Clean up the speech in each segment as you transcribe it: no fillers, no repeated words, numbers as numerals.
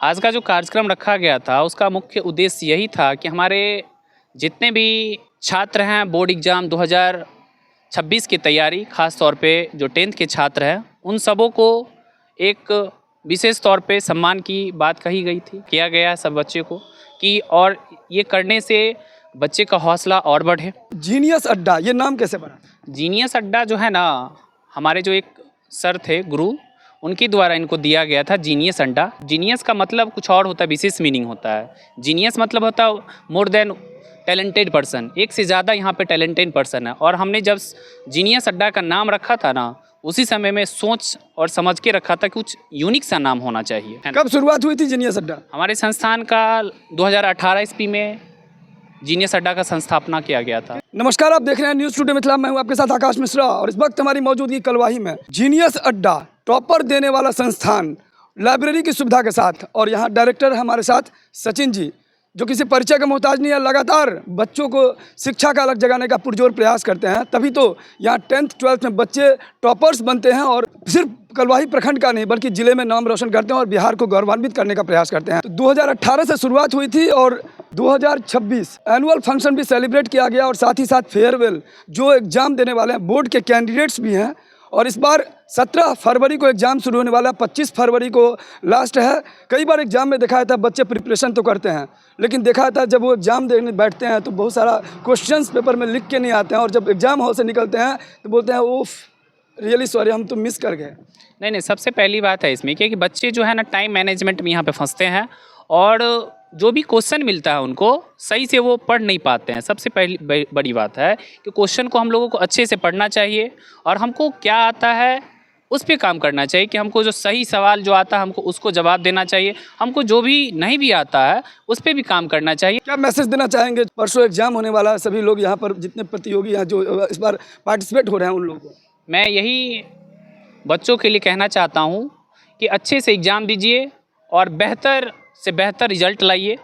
आज का जो कार्यक्रम रखा गया था उसका मुख्य उद्देश्य यही था कि हमारे जितने भी छात्र हैं बोर्ड एग्ज़ाम 2026 की तैयारी, ख़ास तौर पे जो 10th के छात्र हैं उन सबों को एक विशेष तौर पे सम्मान की बात कही गई थी, किया गया है सब बच्चे को कि और ये करने से बच्चे का हौसला और बढ़े। जीनियस अड्डा, ये नाम कैसे बना? जीनियस अड्डा जो है ना, हमारे जो एक सर थे गुरु, उनके द्वारा इनको दिया गया था जीनियस अड्डा। जीनियस का मतलब कुछ और होता है, विशेष मीनिंग होता है। जीनियस मतलब होता है मोर देन टैलेंटेड पर्सन, एक से ज़्यादा यहाँ पे टैलेंटेड पर्सन है। और हमने जब जीनियस अड्डा का नाम रखा था ना, उसी समय में सोच और समझ के रखा था कि कुछ यूनिक सा नाम होना चाहिए। कब शुरुआत हुई थी जीनियस अड्डा? हमारे संस्थान का 2018 ईस्वी में जीनियस अड्डा का संस्थापना किया गया था। नमस्कार, आप देख रहे हैं न्यूज़ टुडे मिथिला। मैं हूं आपके साथ आकाश मिश्रा और इस वक्त हमारी मौजूदगी कलवाही में जीनियस अड्डा, टॉपर देने वाला संस्थान, लाइब्रेरी की सुविधा के साथ। और यहाँ डायरेक्टर है हमारे साथ सचिन जी, जो किसी परिचय का मोहताज नहीं है। लगातार बच्चों को शिक्षा का अलग जगाने का पुरजोर प्रयास करते हैं, तभी तो यहाँ 10th 12th में बच्चे टॉपर्स बनते हैं और सिर्फ कलवाही प्रखंड का नहीं बल्कि ज़िले में नाम रोशन करते हैं और बिहार को गौरवान्वित करने का प्रयास करते हैं। तो 2018 से शुरुआत हुई थी और 2026 एनुअल फंक्शन भी सेलिब्रेट किया गया और साथ ही साथ फेयरवेल, जो एग्ज़ाम देने वाले हैं बोर्ड के कैंडिडेट्स भी हैं। और इस बार 17 फरवरी को एग्ज़ाम शुरू होने वाला है, 25 फरवरी को लास्ट है। कई बार एग्ज़ाम में देखा जाता है बच्चे प्रिपरेशन तो करते हैं, लेकिन देखा जाता है जब वो एग्ज़ाम देने बैठते हैं तो बहुत सारा क्वेश्चंस पेपर में लिख के नहीं आते हैं और जब एग्ज़ाम हॉल से निकलते हैं तो बोलते हैं ओफ रियली सॉरी, हम तो मिस कर गए। नहीं, सबसे पहली बात है इसमें कि बच्चे जो है ना टाइम मैनेजमेंट में यहाँ पे फंसते हैं और जो भी क्वेश्चन मिलता है उनको सही से वो पढ़ नहीं पाते हैं। सबसे पहली बड़ी बात है कि क्वेश्चन को हम लोगों को अच्छे से पढ़ना चाहिए और हमको क्या आता है उस पर काम करना चाहिए कि हमको जो सही सवाल जो आता है हमको उसको जवाब देना चाहिए। हमको जो भी नहीं भी आता है उस पर भी काम करना चाहिए। क्या मैसेज देना चाहेंगे? परसों एग्ज़ाम होने वाला है, सभी लोग यहाँ पर जितने प्रतियोगी हैं जो इस बार पार्टिसिपेट हो रहे हैं उन लोगों को मैं यही बच्चों के लिए कहना चाहता हूँ कि अच्छे से एग्ज़ाम दीजिए और बेहतर से बेहतर रिजल्ट लाइए।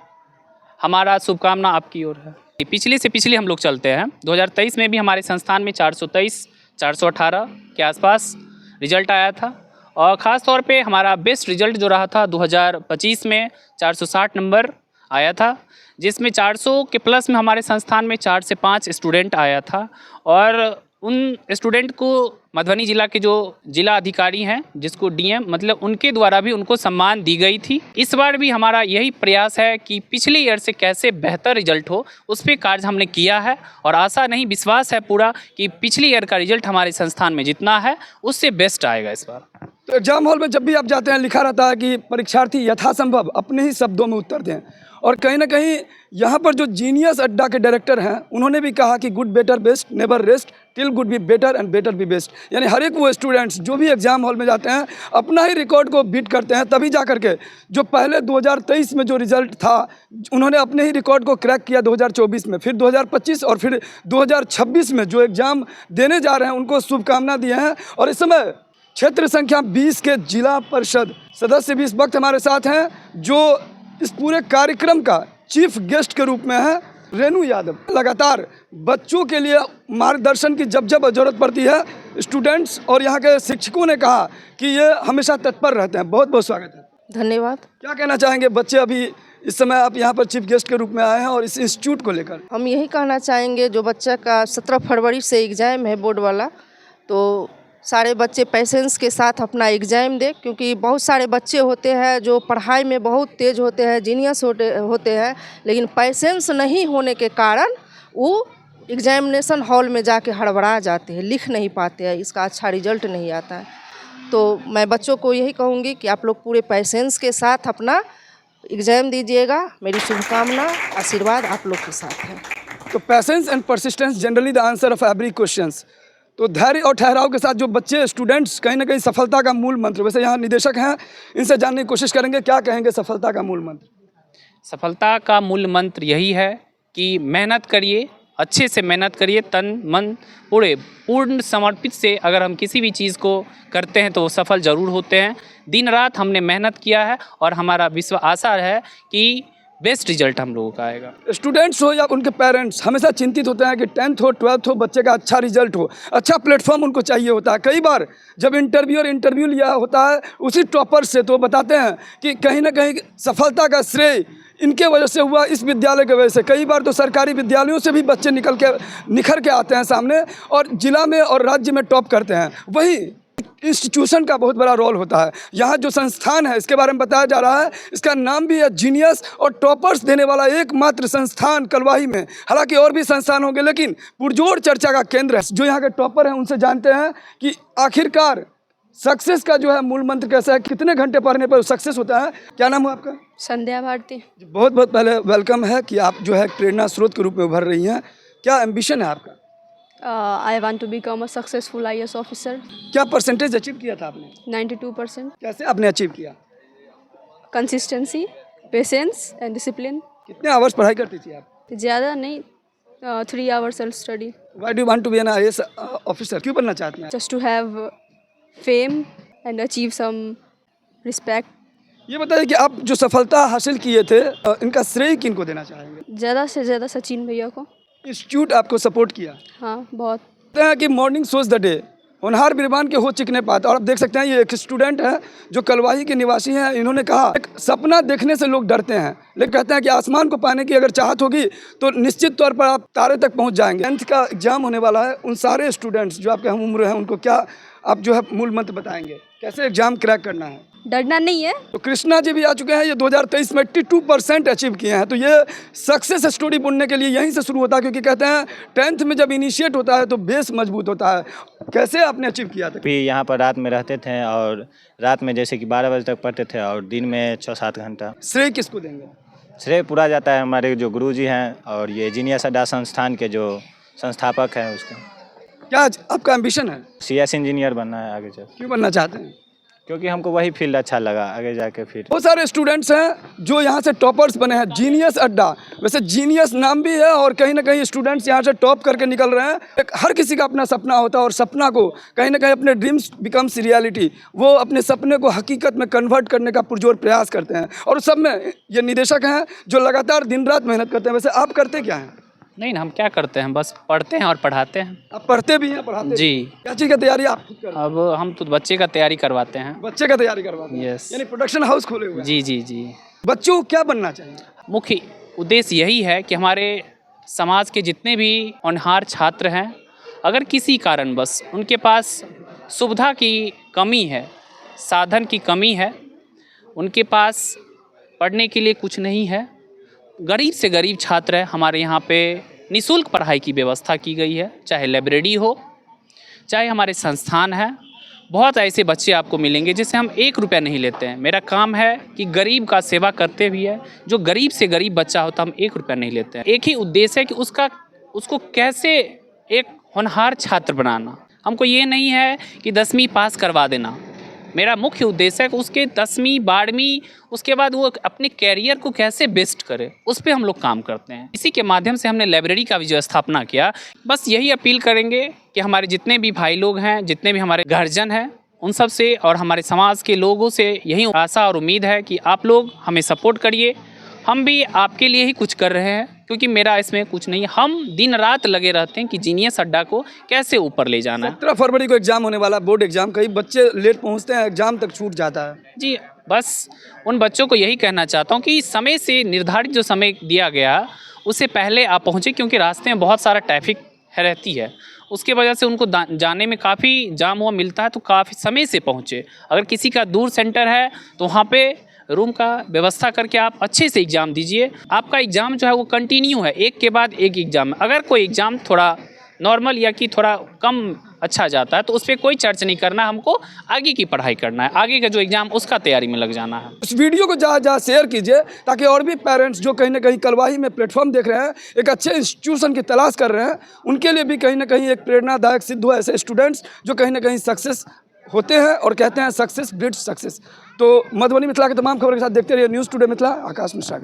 हमारा शुभकामना आपकी ओर है। पिछले से पिछले हम लोग चलते हैं। 2023 में भी हमारे संस्थान में 423 418 के आसपास रिजल्ट आया था और ख़ास तौर पे हमारा बेस्ट रिजल्ट जो रहा था 2025 में 460 नंबर आया था, जिसमें 400 के प्लस में हमारे संस्थान में 4 से 5 स्टूडेंट आया था। और उन स्टूडेंट को मधुबनी जिला के जो जिला अधिकारी हैं, जिसको डीएम मतलब उनके द्वारा भी उनको सम्मान दी गई थी। इस बार भी हमारा यही प्रयास है कि पिछले ईयर से कैसे बेहतर रिजल्ट हो, उस पर कार्य हमने किया है और आशा नहीं विश्वास है पूरा कि पिछले ईयर का रिजल्ट हमारे संस्थान में जितना है उससे बेस्ट आएगा इस बार। तो एग्जाम हॉल में जब भी आप जाते हैं लिखा रहता है कि परीक्षार्थी यथासंभव अपने ही शब्दों में उत्तर दें, और कहीं ना कहीं यहाँ पर जो जीनियस अड्डा के डायरेक्टर हैं उन्होंने भी कहा कि good better best never rest till good be better and better be best. यानी हर एक वो स्टूडेंट्स जो भी एग्जाम हॉल में जाते हैं अपना ही रिकॉर्ड को बीट करते हैं, तभी जा करके जो पहले 2023 में जो रिजल्ट था उन्होंने अपने ही रिकॉर्ड को क्रैक किया 2024 में, फिर 2025 और फिर 2026 में जो एग्ज़ाम देने जा रहे हैं उनको शुभकामना दिए हैं। और इस समय क्षेत्र संख्या 20 के जिला परिषद सदस्य भी इस वक्त हमारे साथ हैं, जो इस पूरे कार्यक्रम का चीफ गेस्ट के रूप में है रेणु यादव। लगातार बच्चों के लिए मार्गदर्शन की जब जब जरूरत पड़ती है स्टूडेंट्स और यहाँ के शिक्षकों ने कहा कि ये हमेशा तत्पर रहते हैं। बहुत बहुत स्वागत है। धन्यवाद। क्या कहना चाहेंगे बच्चे, अभी इस समय आप यहाँ पर चीफ गेस्ट के रूप में आए हैं और इस इंस्टीट्यूट को लेकर? हम यही कहना चाहेंगे, जो बच्चा का 17 फरवरी से एग्ज़ाम है बोर्ड वाला, तो सारे बच्चे पेशेंस के साथ अपना एग्ज़ाम दें, क्योंकि बहुत सारे बच्चे होते हैं जो पढ़ाई में बहुत तेज़ होते हैं, जीनियस होते हैं, लेकिन पेशेंस नहीं होने के कारण वो एग्जामिनेशन हॉल में जाके हड़बड़ा जाते हैं, लिख नहीं पाते हैं, इसका अच्छा रिजल्ट नहीं आता है। तो मैं बच्चों को यही कहूँगी कि आप लोग पूरे पेशेंस के साथ अपना एग्ज़ाम दीजिएगा। मेरी शुभकामना आशीर्वाद आप लोग के साथ है। तो patience and persistence generally the answer of every questions. तो धैर्य और ठहराव के साथ जो बच्चे स्टूडेंट्स कहीं ना कहीं सफलता का मूल मंत्र, वैसे यहाँ निदेशक हैं, इनसे जानने की कोशिश करेंगे क्या कहेंगे सफलता का मूल मंत्र। सफलता का मूल मंत्र यही है कि मेहनत करिए, अच्छे से मेहनत करिए, तन मन पूर्ण समर्पित से अगर हम किसी भी चीज़ को करते हैं तो वो सफल ज़रूर होते हैं। दिन रात हमने मेहनत किया है और हमारा आशा है कि बेस्ट रिजल्ट हम लोगों का आएगा। स्टूडेंट्स हो या उनके पेरेंट्स हमेशा चिंतित होते हैं कि 10th हो 12th हो बच्चे का अच्छा रिजल्ट हो, अच्छा प्लेटफॉर्म उनको चाहिए होता है। कई बार जब इंटरव्यू लिया होता है उसी टॉपर से, तो बताते हैं कि कहीं ना कहीं सफलता का श्रेय इनके वजह से हुआ, इस विद्यालय की वजह से। कई बार तो सरकारी विद्यालयों से भी बच्चे निखर के आते हैं सामने और जिला में और राज्य में टॉप करते हैं। वही इंस्टीट्यूशन का बहुत बड़ा रोल होता है। यहाँ जो संस्थान है इसके बारे में बताया जा रहा है, इसका नाम भी है जीनियस और टॉपर्स देने वाला एकमात्र संस्थान कलवाही में। हालांकि और भी संस्थान होंगे लेकिन पुरजोर चर्चा का केंद्र है। जो यहाँ के टॉपर हैं उनसे जानते हैं कि आखिरकार सक्सेस का जो है मूल मंत्र कैसा है, कितने घंटे पढ़ने पर सक्सेस होता है। क्या नाम है आपका? संध्या भारती। बहुत बहुत पहले वेलकम है कि आप जो है प्रेरणा स्रोत के रूप में उभर रही हैं। क्या एम्बिशन है आपका? I want to become a successful IAS officer. क्या परसेंटेज अचीव किया था आपने? 92%। कैसे आपने अचीव किया? Consistency, patience and discipline. कितने आवर्स पढ़ाई करती थी आप? ज़्यादा नहीं, 3 hours self study. Why do you want to be an IAS officer? क्यों बनना चाहते हैं? Just to have fame and achieve some respect. ये बताइए कि आप जो सफलता हासिल किए थे इनका श्रेय किनको देना चाहेंगे? ज़्यादा से ज़्यादा सचिन भैया को। इंस्टीट्यूट आपको सपोर्ट किया? हाँ, बहुत। कहते हैं कि मॉर्निंग सोज द डे, होनहार बिरबान के हो चिकने पात। और आप देख सकते हैं ये एक स्टूडेंट है जो कलवाही के निवासी हैं। इन्होंने कहा एक सपना देखने से लोग डरते हैं, लेकिन कहते हैं कि आसमान को पाने की अगर चाहत होगी तो निश्चित तौर पर आप तारे तक पहुंच जाएंगे। 10th का एग्जाम होने वाला है, उन सारे स्टूडेंट्स जो आपके हम उम्र हैं उनको क्या आप जो है मूल मंत्र बताएंगे, कैसे एग्जाम क्रैक करना है? डरना नहीं है। तो कृष्णा जी भी आ चुके हैं, ये 2023 में 82% अचीव किए हैं। तो ये सक्सेस स्टोरी बुनने के लिए यहीं से शुरू होता है, क्योंकि कहते हैं 10th में जब इनिशिएट होता है तो बेस मजबूत होता है। कैसे आपने अचीव किया था? भी यहाँ पर रात में रहते थे और रात में जैसे कि 12 बजे तक पढ़ते थे और दिन में 6-7 घंटा। श्रेय किसको देंगे? श्रेय पूरा जाता है हमारे जो गुरुजी हैं और ये जीनियस अड्डा संस्थान के जो संस्थापक हैं उसके। क्या आपका एम्बिशन है? CS इंजीनियर बनना है आगे चल। क्यों बनना चाहते हैं? क्योंकि हमको वही फील्ड अच्छा लगा आगे जाके। फिर बहुत सारे स्टूडेंट्स हैं जो यहाँ से टॉपर्स बने हैं। जीनियस अड्डा, वैसे जीनियस नाम भी है और कहीं ना कहीं स्टूडेंट्स यहाँ से टॉप करके निकल रहे हैं। हर किसी का अपना सपना होता है और सपना को कहीं ना कहीं अपने ड्रीम्स बिकम्स रियलिटी, वो अपने सपने को हकीकत में कन्वर्ट करने का पुरजोर प्रयास करते हैं। और उस सब में ये निदेशक हैं जो लगातार दिन रात मेहनत करते हैं। वैसे आप करते क्या हैं? नहीं, हम क्या करते हैं, बस पढ़ते हैं और पढ़ाते हैं। आप पढ़ते भी हैं, पढ़ाते जी। भी? क्या चीज़ का तैयारी आप खुद करते हैं? अब हम तो बच्चे का तैयारी करवाते हैं। बच्चे का तैयारी करवाते हैं? यस। यानी प्रोडक्शन हाउस खोले हुए हैं? जी जी जी। बच्चों को क्या बनना चाहिए? मुख्य उद्देश्य यही है कि हमारे समाज के जितने भी होनहार छात्र हैं, अगर किसी कारणवश उनके पास सुविधा की कमी है, साधन की कमी है, उनके पास पढ़ने के लिए कुछ नहीं है, गरीब से गरीब छात्र है, हमारे यहाँ पे निःशुल्क पढ़ाई की व्यवस्था की गई है। चाहे लाइब्रेरी हो, चाहे हमारे संस्थान है, बहुत ऐसे बच्चे आपको मिलेंगे जिससे हम 1 रुपया नहीं लेते हैं। मेरा काम है कि गरीब का सेवा करते भी है। जो गरीब से गरीब बच्चा होता है हम 1 रुपया नहीं लेते हैं। एक ही उद्देश्य है कि उसको कैसे एक होनहार छात्र बनाना। हमको ये नहीं है कि 10वीं पास करवा देना। मेरा मुख्य उद्देश्य है कि उसके 10वीं 12वीं उसके बाद वो अपने कैरियर को कैसे बेस्ट करे, उस पर हम लोग काम करते हैं। इसी के माध्यम से हमने लाइब्रेरी का भी जो स्थापना किया। बस यही अपील करेंगे कि हमारे जितने भी भाई लोग हैं, जितने भी हमारे गार्जियन हैं, उन सब से और हमारे समाज के लोगों से यही आशा और उम्मीद है कि आप लोग हमें सपोर्ट करिए। हम भी आपके लिए ही कुछ कर रहे हैं, क्योंकि मेरा इसमें कुछ नहीं है। हम दिन रात लगे रहते हैं कि जीनियस अड्डा को कैसे ऊपर ले जाना है। 17 फरवरी को एग्जाम होने वाला, बोर्ड एग्जाम। कई बच्चे लेट पहुंचते हैं, एग्जाम तक छूट जाता है। जी, बस उन बच्चों को यही कहना चाहता हूँ कि समय से निर्धारित जो समय दिया गया उससे पहले आप पहुँचे, क्योंकि रास्ते में बहुत सारा ट्रैफिक रहती है। उसके वजह से उनको जाने में काफ़ी जाम हुआ मिलता है, तो काफ़ी समय से पहुँचे। अगर किसी का दूर सेंटर है तो वहाँ पे रूम का व्यवस्था करके आप अच्छे से एग्ज़ाम दीजिए। आपका एग्ज़ाम जो है वो कंटिन्यू है, एक के बाद एक एग्ज़ाम। अगर कोई एग्ज़ाम थोड़ा नॉर्मल या कि थोड़ा कम अच्छा जाता है तो उस पर कोई चर्चा नहीं करना, हमको आगे की पढ़ाई करना है। आगे का जो एग्ज़ाम उसका तैयारी में लग जाना है। इस वीडियो को जहाँ शेयर कीजिए ताकि और भी पेरेंट्स जो कहीं ना कहीं कलवाही में प्लेटफॉर्म देख रहे हैं, एक अच्छे इंस्टीट्यूशन की तलाश कर रहे हैं, उनके लिए भी कहीं ना कहीं एक प्रेरणादायक सिद्ध हो ऐसे स्टूडेंट्स जो कहीं ना कहीं सक्सेस होते हैं और कहते हैं सक्सेस ब्रीड्स सक्सेस। तो मधुबनी मिथिला के तमाम खबर के साथ देखते रहिए न्यूज़ टुडे मिथिला। आकाश मिश्रा।